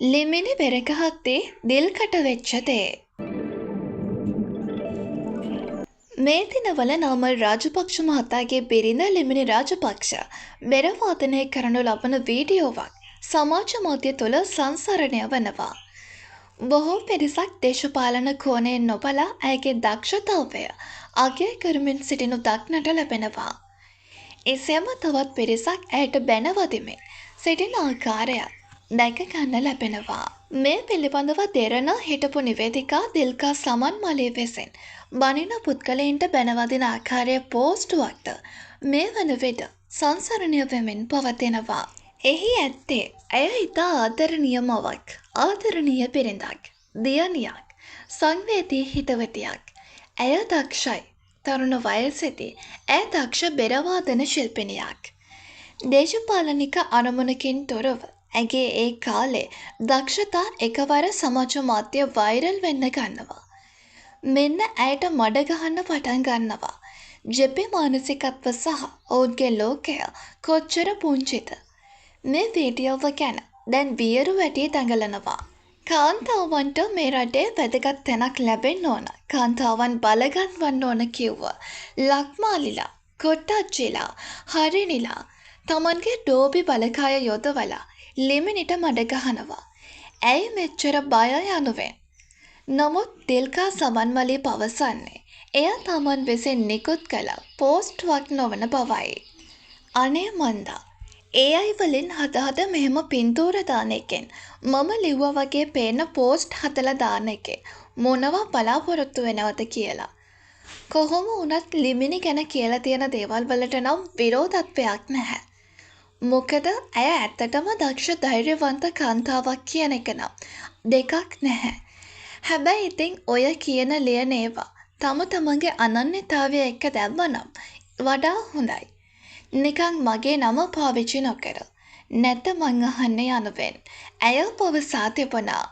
ලිමිනි පෙරකහත්තේ දිල්කට වෙච්ච දේ. මේ දිනවල නාමල් රාජපක්ෂ මහතාගේ බිරිඳ ලිමිනි රාජපක්ෂ බෙරවාදනය කරනු ලබන වීඩියෝවක් සමාජ මාධ්‍ය තුළ සංසරණය වනවා. බොහෝ පිරිසක් දේශපාලන කෝණයෙන් නොබලා ඇයගේ දක්ෂතාවය අගය කරමින් සිටිනු දක්නට ලැබෙනවා. එසේම තවත් පිරිසක් ඇයට බැනවදිමින් සිටින ආකාරයක් දැක ගන්න ලැබෙනවා. මේ පිළිබඳව දෙරණ හිටපු නිවේදිකා දිල්කා සමන්මලී විසින් බනින පුද්ගලයින්ට බැනවදින ආකාරයේ පෝස්ටුවක්ද මේ වන විට සංසරණය වෙමින් පවතිනවා. එහි ඇත්තේ ඇය ඉතා ආදරණීය මවක්, ආදරණීය බිරිඳක්, දියණියක්, සංවේදී හිතවතියක්. ඇය දක්ෂයි. තරුණ වයසේදී ඇය දක්ෂ බෙරවාදන ශිල්පිනියක්. දේශපාලනික අරමුණකින් තොරව ඇගේ ඒ කාලේ දක්ෂතා එකවර සමාජ මාධ්‍ය වෛරල් වෙන්න ගන්නවා. මෙන්න ඇයට මඩ ගහන්න පටන් ගන්නවා. ජෙපි මානසිකත්ව සහ ඔවුන්ගේ ලෝකය කොච්චර පුංචිද? මේ වීඩියෝව ගැන දැන් වියරු වැටී දඟලනවා. කාන්තාවන්ට මේ රටේ වැදගත් තැනක් ලැබෙන්න ඕන. කාන්තාවන් බලගන්වන්න ඕන කිව්ව ලක්මාලිලා, කොට්ටච්චිලා, හරිනිලා තමන්ගේ ඩෝබි බලකාය යොදවලා ලිමිනිට මඩ ගහනවා. ඇයි මෙච්චර බය යනුවෙන්? නමුත් දිල්කා සමන්මලී පවසන්නේ එය තමන් විසින් නිකුත් කළ පෝස්ට්වක් නොවන බවයි. අනේ මන්දා, AI වලින් හද මෙහෙම පින්තූර දාන එකෙන් මම ලිව්වා වගේ පේන පෝස්ට් හදලා දාන එකේ මොනවා බලාපොරොත්තු වෙනවද කියලා. කොහොම වුණත් ලිමිනි ගැන කියලා තියෙන දේවල් වලට නම් විරෝධත්වයක් නැහැ. මොකද ඇය ඇත්තටම දක්ෂ ධෛර්යවන්ත කාන්තාවක් කියන එක නම් දෙකක් නැහැ. හැබැයි ඉතින් ඔය කියන ලියන ඒවා තම තමන්ගේ අනන්‍යතාවය එක්ක දැම්මනම් වඩා හොඳයි. නිකන් මගේ නම පාවිච්චි නොකර නැත මං අහන්නේ යනුවෙන් ඇය පවසා තිබුණා.